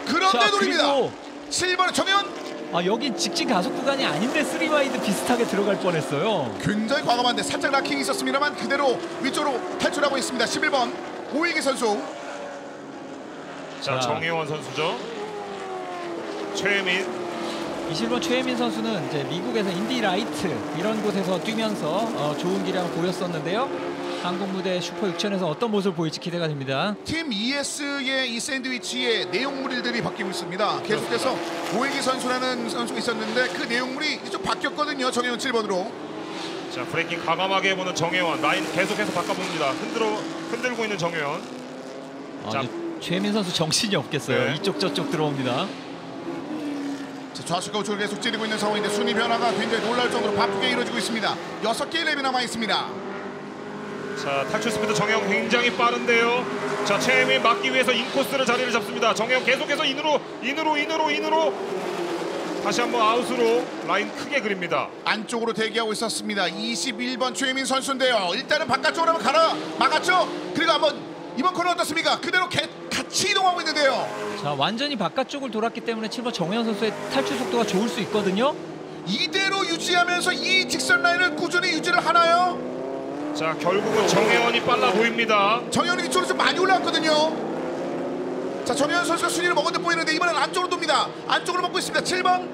그런데 자, 노립니다. 그리고 7번의 정현. 여긴 직진 가속 구간이 아닌데 3와이드 비슷하게 들어갈 뻔했어요. 굉장히 과감한데 살짝 락킹이 있었습니다만 그대로 위쪽으로 탈출하고 있습니다. 11번 오일기 선수. 자, 정혜원 선수죠. 최민. 21번 최혜민 선수는 이제 미국에서 인디라이트 이런 곳에서 뛰면서 좋은 기량을 보였었는데요. 한국 무대 슈퍼 6천에서 어떤 모습을 보일지 기대가 됩니다. 팀 ES의 이 샌드위치의 내용물들이 바뀌고 있습니다. 계속해서 오일기 선수라는 선수가 있었는데 그 내용물이 좀 바뀌었거든요. 정혜원 7번으로. 자, 브레이킹 과감하게 해보는 정혜원. 라인 계속해서 바꿔봅니다. 흔들고 있는 정혜원. 자, 최혜민 선수 정신이 없겠어요. 네. 이쪽 저쪽 들어옵니다. 자, 좌측과 우측을 계속 찌르고 있는 상황인데 순위 변화가 굉장히 놀라울 정도로 바쁘게 이루어지고 있습니다. 6개의 랩이 남아 있습니다. 자, 탈출 스피드 정혜영 굉장히 빠른데요. 자, 최민 막기 위해서 인코스를 자리를 잡습니다. 정혜영 계속해서 인으로 다시 한번 아웃으로 라인 크게 그립니다. 안쪽으로 대기하고 있었습니다. 21번 최민 선수인데요. 일단은 바깥쪽으로 한번 가라 막았죠. 그리고 한번 이번 코너 어떻습니까? 그대로 같이 이동하고 있는데요. 자, 완전히 바깥쪽을 돌았기 때문에 7번 정우현 선수의 탈출 속도가 좋을 수 있거든요. 이대로 유지하면서 이 직선 라인을 꾸준히 유지를 하나요? 자, 결국은 정혜원이 빨라 보입니다. 정현이 이쪽으로 좀 많이 올라왔거든요. 자, 정현 선수가 순위를 먹은 듯 보이는데 이번엔 안쪽으로 돕니다. 안쪽으로 먹고 있습니다. 7번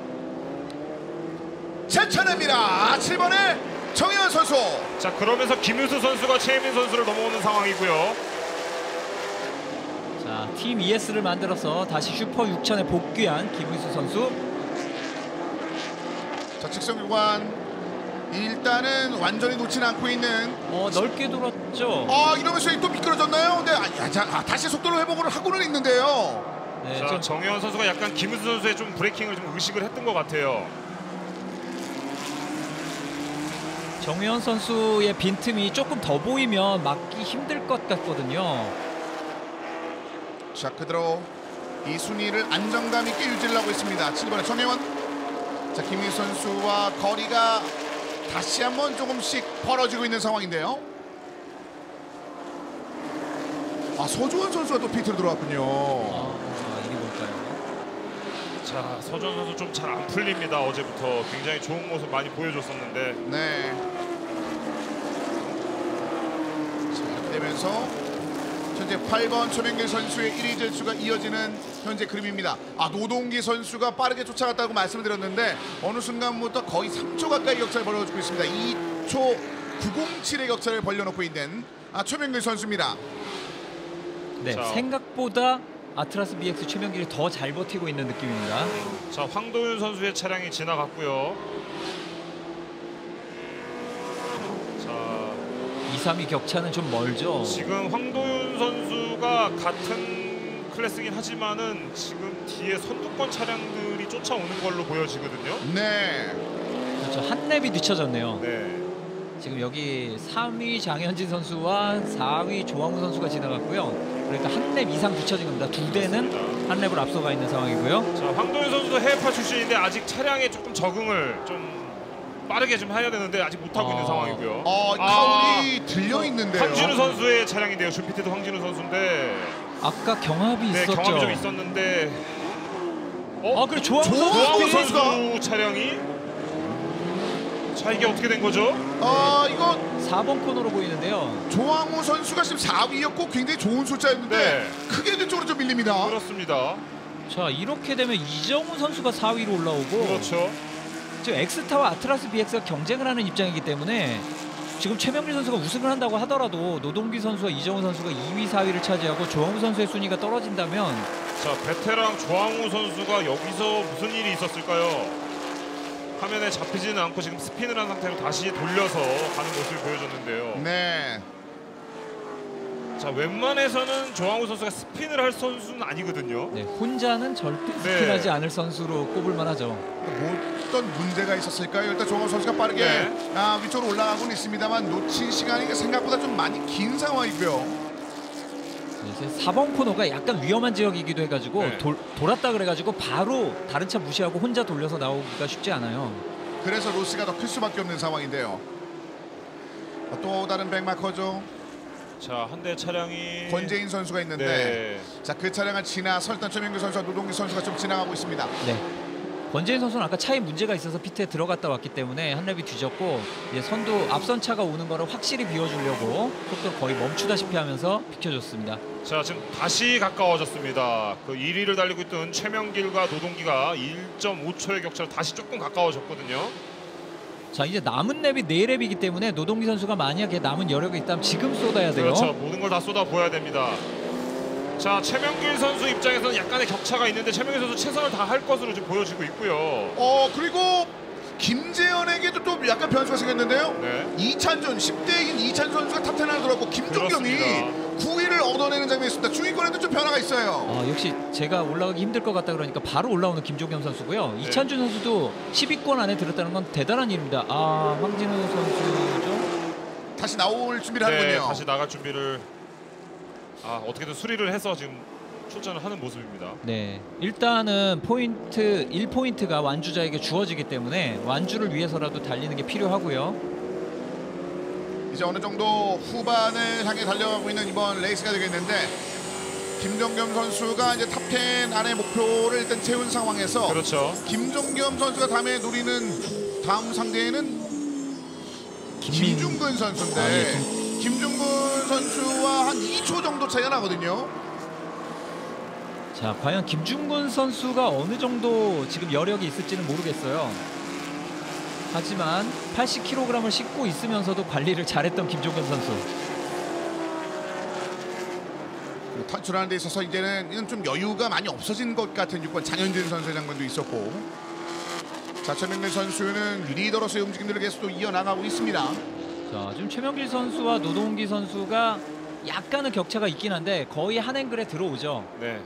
제차냅니다. 7번의 정현 선수. 자, 그러면서 김유수 선수가 최민 선수를 넘어오는 상황이고요. 자, 팀 ES를 만들어서 다시 슈퍼 6천에 복귀한 김의수 선수. 자, 직선 구간 일단은 완전히 놓지는 않고 있는. 넓게 돌았죠. 이러면서 또 미끄러졌나요? 네, 다시 속도를 회복을 하고는 있는데요. 네, 자, 정혜원 선수가 약간 김유수 선수의 좀 브레이킹을 좀 의식을 했던 것 같아요. 정우현 선수의 빈틈이 조금 더 보이면 막기 힘들 것 같거든요. 자, 그대로 이 순위를 안정감 있게 유지를 하고 있습니다. 7번의 정혜원. 자, 김희 선수와 거리가 다시 한번 조금씩 벌어지고 있는 상황인데요. 서주원 선수가 또 피트로 들어왔군요. 이게 뭘까요? 자, 서준 선수 좀 잘 안 풀립니다. 어제부터 굉장히 좋은 모습 많이 보여줬었는데. 네. 되면서 현재 8번 최명길 선수의 1위 질주가 이어지는 현재 그림입니다. 노동기 선수가 빠르게 쫓아갔다고 말씀을 드렸는데 어느 순간부터 거의 3초 가까이 격차를 벌여주고 있습니다. 2초 907의 격차를 벌려놓고 있는 최명길 선수입니다. 네, 자. 생각보다 아트라스 BX 최명길이 더 잘 버티고 있는 느낌입니다. 자, 황도윤 선수의 차량이 지나갔고요. 자, 2, 3위 격차는 좀 멀죠. 지금 황도윤 선수가 같은 클래스긴 하지만은 지금 뒤에 선두권 차량들이 쫓아오는 걸로 보여지거든요. 네. 그렇죠. 한 랩이 뒤쳐졌네요. 네. 지금 여기 3위 장현진 선수와 4위 조항우 선수가 지나갔고요. 그러니까 한 랩 이상 뒤쳐진 겁니다. 두 대는 한 랩을 앞서가 있는 상황이고요. 자, 황도윤 선수도 해외파 출신인데 아직 차량에 조금 적응을 좀 빠르게 좀 해야 되는데 아직 못하고 있는 상황이고요. 카울이 들려 있는데요. 황진우 선수의 차량인데요. 슈피트도 황진우 선수인데 아까 경합이 네, 있었죠. 경험이 좀 있었는데 그리고 조항우 조항우 선수가 선수 차량이 자, 이게 어떻게 된 거죠? 이거 4번 코너로 보이는데요. 조항우 선수가 지금 4위였고 굉장히 좋은 숫자였는데 네. 크게 뒤쪽으로 좀 밀립니다. 그렇습니다. 자, 이렇게 되면 이정우 선수가 4위로 올라오고 그렇죠. 지금 엑스타와 아트라스 BX가 경쟁을 하는 입장이기 때문에 지금 최명길 선수가 우승을 한다고 하더라도 노동기 선수와 이정우 선수가 2위, 4위를 차지하고 조항우 선수의 순위가 떨어진다면 자, 베테랑 조항우 선수가 여기서 무슨 일이 있었을까요? 화면에 잡히지는 않고 지금 스핀을 한 상태로 다시 돌려서 가는 모습을 보여줬는데요. 네. 자, 웬만해서는 조항우 선수가 스핀을 할 선수는 아니거든요. 네, 혼자는 절대 네. 스킬하지 않을 선수로 꼽을 만하죠. 뭐 어떤 문제가 있었을까요? 일단 조항우 선수가 빠르게 네. 위쪽으로 올라가고는 있습니다만 놓친 시간이 생각보다 좀 많이 긴 상황이고요. 이제 4번 코너가 약간 위험한 지역이기도 해가지고 네. 돌았다 그래가지고 바로 다른 차 무시하고 혼자 돌려서 나오기가 쉽지 않아요. 그래서 로스가 더 클 수밖에 없는 상황인데요. 또 다른 백마커죠. 자, 한 대 차량이 권재인 선수가 있는데 네. 자, 그 차량을 지나서 일단 최명규 선수와 노동기 선수가 좀 지나가고 있습니다. 네. 권재인 선수는 아까 차에 문제가 있어서 피트에 들어갔다 왔기 때문에 한 랩이 뒤졌고 이제 선두 앞선 차가 오는 거를 확실히 비워주려고 속도를 거의 멈추다시피 하면서 비켜줬습니다. 자, 지금 다시 가까워졌습니다. 그 1위를 달리고 있던 최명길과 노동기가 1.5초의 격차로 다시 조금 가까워졌거든요. 자, 이제 남은 랩이 4랩이기 때문에 노동기 선수가 만약에 남은 여력이 있다면 지금 쏟아야 돼요. 그렇죠. 모든 걸 다 쏟아부어야 됩니다. 자, 최명길 선수 입장에서는 약간의 격차가 있는데 최명길 선수 최선을 다할 것으로 지금 보여지고 있고요. 그리고 김재현에게도 또 약간 변수가 생겼는데요. 네. 이찬준 10대인 이찬준 선수가 탑10 하나 들어갔고 김종겸이 그렇습니다. 9위를 얻어내는 장면이 있습니다. 중위권에도 좀 변화가 있어요. 역시 제가 올라가기 힘들 것 같다 그러니까 바로 올라오는 김종겸 선수고요. 네. 이찬준 선수도 10위권 안에 들었다는 건 대단한 일입니다. 황진우 선수죠. 다시 나올 준비를 네, 하는군요. 다시 나갈 준비를 어떻게든 수리를 해서 지금 출전을 하는 모습입니다. 네, 일단은 포인트 1포인트가 완주자에게 주어지기 때문에 완주를 위해서라도 달리는 게 필요하고요. 이제 어느 정도 후반을 향해 달려가고 있는 이번 레이스가 되겠는데 김종겸 선수가 이제 탑10 안의 목표를 일단 채운 상황에서 그렇죠. 김종겸 선수가 다음에 노리는 다음 상대는 김중근 선수인데 예, 김중근 선수와 한 2초 정도 차이가 나거든요. 자, 과연 김중근 선수가 어느 정도 지금 여력이 있을지는 모르겠어요. 하지만 80kg을 싣고 있으면서도 관리를 잘했던 김종근 선수. 탈출하는 데 있어서 이제는 좀 여유가 많이 없어진 것 같은 6번 장현진 선수의 장면도 있었고, 자, 최명길 선수는 리더로서의 움직임들을 계속 또 이어나가고 있습니다. 자, 지금 최명길 선수와 노동기 선수가 약간은 격차가 있긴 한데 거의 한 앵글에 들어오죠. 네.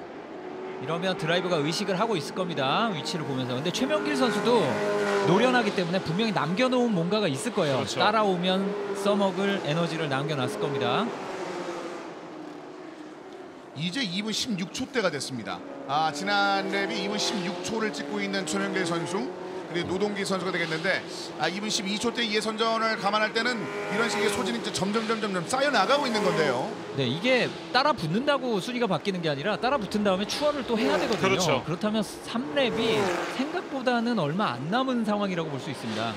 이러면 드라이버가 의식을 하고 있을 겁니다. 위치를 보면서. 근데 최명길 선수도 노련하기 때문에 분명히 남겨놓은 뭔가가 있을 거예요. 그렇죠. 따라오면 써먹을 에너지를 남겨놨을 겁니다. 이제 2분 16초대가 됐습니다. 지난 랩이 2분 16초를 찍고 있는 최명길 선수, 그리고 노동기 선수가 되겠는데 2분 12초대 예선전을 감안할 때는 이런 식의 소진이 이제 점점 쌓여 나가고 있는 건데요. 네, 이게 따라 붙는다고 순위가 바뀌는 게 아니라 따라 붙은 다음에 추월을 또 해야 되거든요. 그렇죠. 그렇다면 3랩이 생각보다는 얼마 안 남은 상황이라고 볼 수 있습니다.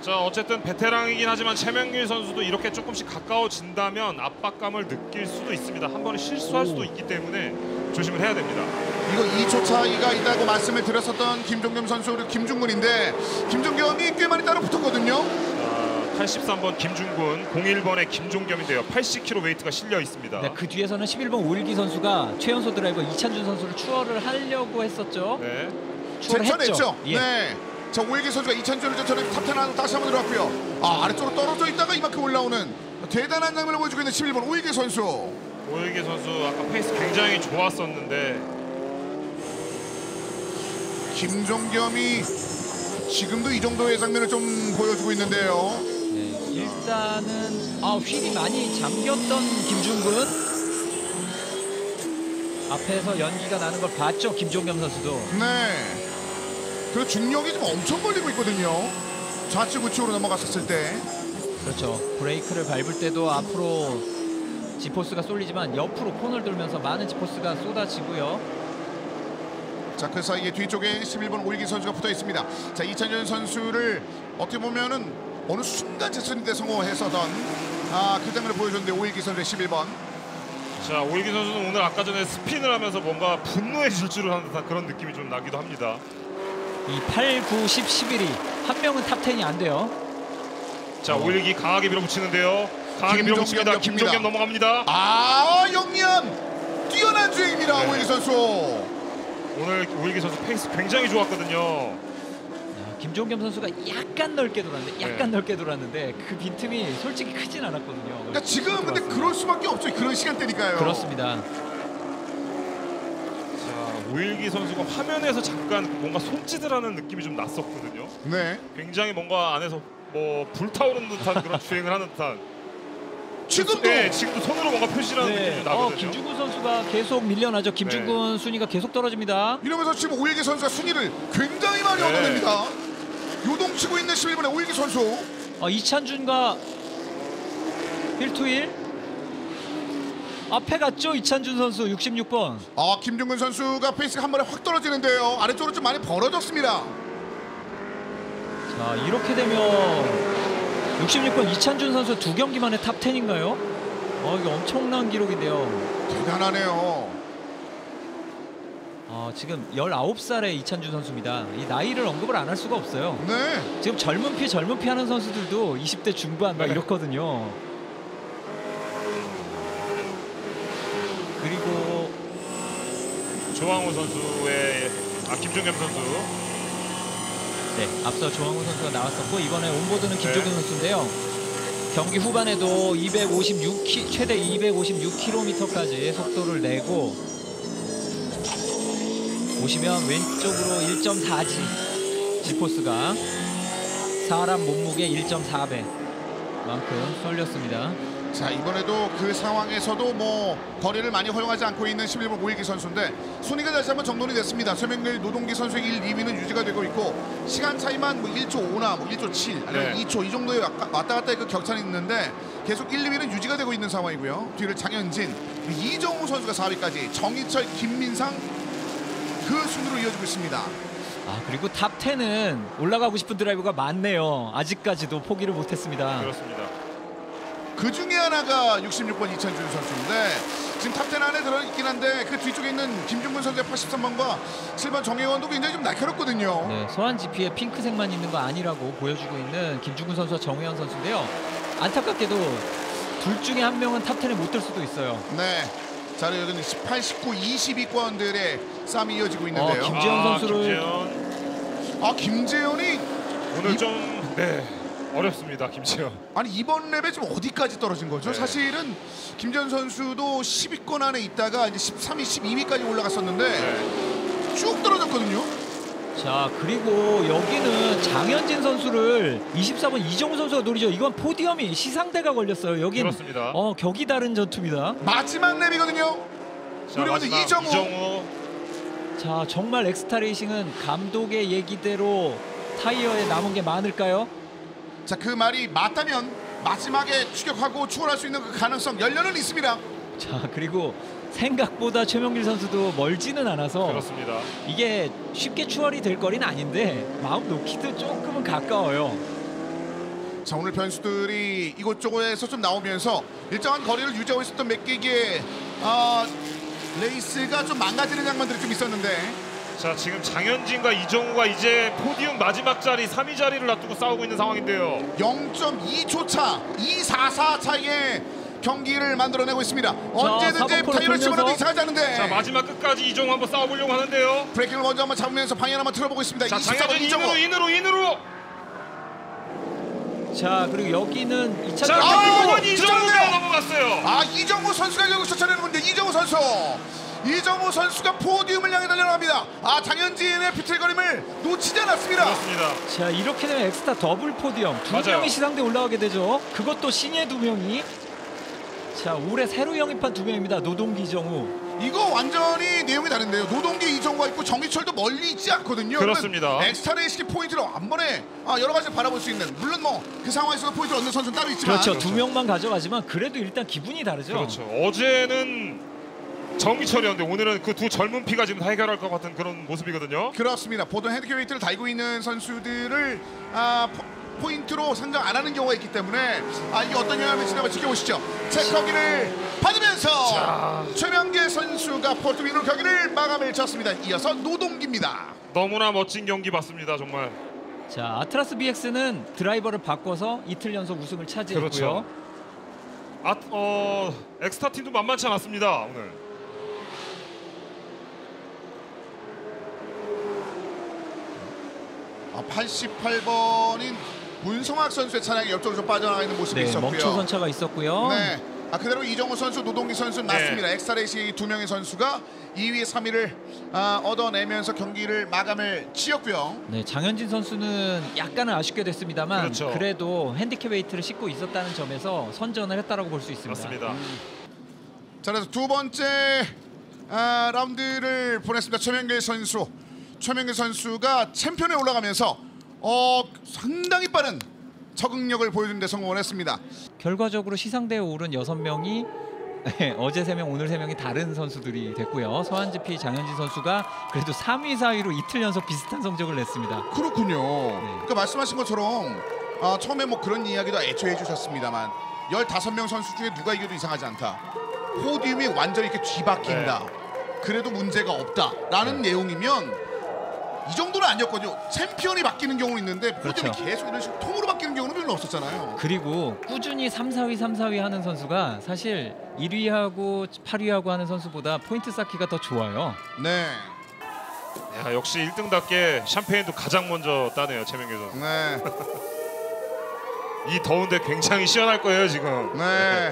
자, 어쨌든 베테랑이긴 하지만 최명길 선수도 이렇게 조금씩 가까워진다면 압박감을 느낄 수도 있습니다. 한 번에 실수할 수도 있기 때문에 조심을 해야 됩니다. 이거 2초 차이가 있다고 말씀을 드렸었던 김종겸 선수 그리고 김중근인데 김종겸이 꽤 많이 따로 붙었거든요. 자, 83번 김중근, 01번의 김종겸인데요. 80kg 웨이트가 실려 있습니다. 네, 그 뒤에서는 11번 오일기 선수가 최연소 드라이버 이찬준 선수를 추월을 하려고 했었죠. 네. 추월을 제쳐냈죠. 했죠. 예. 네. 자, 오일기 선수가 이찬준을 제쳐낸 탑10 안으로 다시 한번 들어왔고요. 아래쪽으로 떨어져 있다가 이만큼 올라오는 대단한 장면을 보여주고 있는 11번 오일기 선수. 오일기 선수 아까 페이스 굉장히 좋았었는데 김종겸이 지금도 이 정도의 장면을 좀 보여주고 있는데요. 네, 일단은 휠이 많이 잠겼던 김중근 앞에서 연기가 나는 걸 봤죠. 김종겸 선수도. 네. 그 중력이 좀 엄청 걸리고 있거든요. 좌측 우측으로 넘어갔었을 때. 그렇죠. 브레이크를 밟을 때도 앞으로 지포스가 쏠리지만 옆으로 콘을 돌면서 많은 지포스가 쏟아지고요. 자, 그 사이에 뒤쪽에 11번 오일기 선수가 붙어 있습니다. 자, 이찬준 선수를 어떻게 보면은 어느 순간 제스인데 성공했었던 그 장면을 보여줬는데 오일기 선수의 11번. 자, 오일기 선수는 오늘 아까 전에 스핀을 하면서 뭔가 분노의 질주를 하는 듯한 그런 느낌이 좀 나기도 합니다. 이 8, 9, 10, 11이 한 명은 탑10이 안 돼요. 자, 오일기 강하게 밀어붙이는데요. 강하게 밀어붙입니다. 김종겸 김종겸 넘어갑니다. 영리한 뛰어난 주행입니다. 네. 오일기 선수. 오늘 오일기 선수 페이스 굉장히 좋았거든요. 김종겸 선수가 약간 넓게 돌았는데 그 빈틈이 솔직히 크진 않았거든요. 그러니까 지금 근데 그럴 수밖에 없죠. 그런 시간대니까요. 그렇습니다. 자, 오일기 선수가 화면에서 잠깐 뭔가 손짓을 하는 느낌이 좀 났었거든요. 네. 굉장히 뭔가 안에서 뭐 불타오르는 듯한 그런 주행을 하는 듯한. 지금도 네, 지금도 손으로 뭔가 표시를 하는 느낌이 나거든요. 김중근 선수가 계속 밀려나죠. 김중근 순위가 계속 떨어집니다. 이러면서 지금 오일기 선수가 순위를 굉장히 많이 네. 얻어냅니다. 요동치고 있는 11번의 오일기 선수. 이찬준과 1투1 앞에 갔죠. 이찬준 선수 66번. 김종근 선수가 페이스가 한 번에 확 떨어지는데요. 아래쪽으로 좀 많이 벌어졌습니다. 자, 이렇게 되면 66번 이찬준 선수 2경기 만에 탑10인가요? 이게 엄청난 기록인데요. 대단하네요. 지금 19살의 이찬준 선수입니다. 이 나이를 언급을 안 할 수가 없어요. 네. 지금 젊은 피 하는 선수들도 20대 중반 막 네. 이렇거든요. 그리고 조항우 선수의 김종겸 선수. 네, 앞서 조항우 선수가 나왔었고 이번에 온보드는 김종균 네. 선수인데요. 경기 후반에도 최대 256km까지 속도를 내고 보시면 왼쪽으로 1.4G 지포스가 사람 몸무게 1.4배 만큼 쏠렸습니다. 자, 이번에도 그 상황에서도 뭐 거리를 많이 허용하지 않고 있는 11번 오일기 선수인데 순위가 다시 한번 정돈이 됐습니다. 최명길 노동기 선수의 1, 2위는 유지가 되고 있고 시간 차이만 뭐 1초 5나 뭐 1초 7 아니면 네. 2초 이 정도의 왔다 갔다의 그 격차는 있는데 계속 1, 2위는 유지가 되고 있는 상황이고요. 뒤를 장현진, 이정우 선수가 4위까지 정희철, 김민상 그 순으로 이어지고 있습니다. 그리고 탑10은 올라가고 싶은 드라이버가 많네요. 아직까지도 포기를 못했습니다. 그렇습니다. 그 중에 하나가 66번 이찬준 선수인데 지금 탑10 안에 들어있긴 한데 그 뒤쪽에 있는 김중근 선수의 83번과 7번 정혜원도 굉장히 좀 날카롭거든요. 네, 서한 GP에 핑크색만 있는 거 아니라고 보여주고 있는 김중근 선수와 정혜원 선수인데요. 안타깝게도 둘 중에 한 명은 탑10에 못 들 수도 있어요. 네. 자, 여기는 18, 19, 20위권들의 싸움이 이어지고 있는데요. 김재현 선수를 김재현이 오늘 좀 어렵습니다. 김재현. 아니 이번 랩에 좀 어디까지 떨어진 거죠? 네. 사실은 김재현 선수도 10위권 안에 있다가 이제 13위, 12위까지 올라갔었는데 네. 쭉 떨어졌거든요. 자, 그리고 여기는 장현진 선수를 24번 이정우 선수가 노리죠. 이건 포디엄이 시상대가 걸렸어요. 여긴 그렇습니다. 격이 다른 전투입니다. 마지막 랩이거든요. 자, 그리고 마지막 이정우. 자, 정말 엑스타 레이싱은 감독의 얘기대로 타이어에 남은 게 많을까요? 자, 그 말이 맞다면 마지막에 추격하고 추월할 수 있는 그 가능성 열려는 있습니다. 자, 그리고 생각보다 최명길 선수도 멀지는 않아서 그렇습니다. 이게 쉽게 추월이 될 거리는 아닌데 마음 놓기도 조금은 가까워요. 자, 오늘 변수들이 이곳저곳에서 좀 나오면서 일정한 거리를 유지하고 있었던 몇 개의 레이스가 좀 망가지는 장면들이 좀 있었는데 자, 지금 장현진과 이정우가 이제 포디움 마지막 자리 3위 자리를 놔두고 싸우고 있는 상황인데요. 0.2초 차, 2.44 차이의 경기를 만들어내고 있습니다. 언제든지 사법코너 타이어를 집어넣어도 돌면서. 이상하지 않은데 자, 마지막 끝까지 이정우 한번 싸워보려고 하는데요. 브레이킹을 먼저 한번 잡으면서 방향 한번 틀어보고 있습니다. 자, 24번 장현진 이정우. 인으로. 자, 그리고 여기는 2차 자, 결국은 이정우가 넘어갔어요. 이정우 선수가 결국 쫓아내는군요. 이정우 선수가 포디움을 향해 달려갑니다. 장현진의 비틀거림을 놓치지 않았습니다. 그렇습니다. 자, 이렇게 되면 엑스타 더블 포디엄 두 맞아요. 명이 시상대 올라가게 되죠. 그것도 신예 두 명이. 자, 올해 새로 영입한 두 명입니다. 노동기 이정우. 이거 완전히 내용이 다른데요. 노동기 이정우가 있고 정희철도 멀리 있지 않거든요. 그렇습니다. 엑스타 레이스의 포인트로 한 번에 여러 가지 바라볼 수 있는, 물론 뭐 그 상황에서도 포인트를 얻는 선수는 따로 있지만 그렇죠. 두 명만 가져가지만 그래도 일단 기분이 다르죠. 그렇죠. 어제는 정기철이었는데 오늘은 그 두 젊은 피가 지금 다 해결할 것 같은 그런 모습이거든요. 그렇습니다. 보통 핸디캡 달고 있는 선수들을 포인트로 상정 안 하는 경우가 있기 때문에 이게 어떤 영향을 미치나 한번 지켜보시죠. 체크기를 받으면서 최명계 선수가 폴트윈으로 경기를 마감을 쳤습니다. 이어서 노동기입니다. 너무나 멋진 경기 봤습니다. 정말. 자, 아트라스 BX는 드라이버를 바꿔서 이틀 연속 우승을 차지했고요. 그렇죠. 엑스타 팀도 만만치 않았습니다. 오늘. 88번인 문성학 선수의 차량이 옆쪽으로 좀 빠져나가 있는 모습이 네, 있었고요. 멈춰 선차가 있었고요. 네. 그대로 이정우 선수, 노동기 선수는 네. 맞습니다. 엑스타레이시 두 명의 선수가 2위, 3위를 얻어내면서 경기를 마감을 지었고요. 네, 장현진 선수는 약간은 아쉽게 됐습니다만 그렇죠. 그래도 핸디캡 웨이트를 싣고 있었다는 점에서 선전을 했다라고 볼 수 있습니다. 맞습니다. 자, 그래서 두 번째 라운드를 보냈습니다. 최명길 선수가 챔피언에 올라가면서 상당히 빠른 적응력을 보여주는 데 성공을 했습니다. 결과적으로 시상대에 오른 6명이 어제 3명, 오늘 3명이 다른 선수들이 됐고요. 서한지피 장현진 선수가 그래도 3위, 4위로 이틀 연속 비슷한 성적을 냈습니다. 그렇군요. 그러니까 말씀하신 것처럼 처음에 뭐 그런 이야기도 애초에 해주셨습니다만 15명 선수 중에 누가 이겨도 이상하지 않다. 포디움이 완전히 이렇게 뒤바뀐다. 그래도 문제가 없다라는 내용이면 이 정도는 아니었거든요. 챔피언이 바뀌는 경우는 있는데 포디움이 그렇죠. 계속 이런 식으로 통으로 바뀌는 경우는 별로 없었잖아요. 그리고 꾸준히 3, 4위 하는 선수가 사실 1위하고 8위하고 하는 선수보다 포인트 쌓기가 더 좋아요. 네. 야, 역시 1등답게 샴페인도 가장 먼저 따네요. 최명계 선수. 네. 이 더운데 굉장히 시원할 거예요 지금. 네.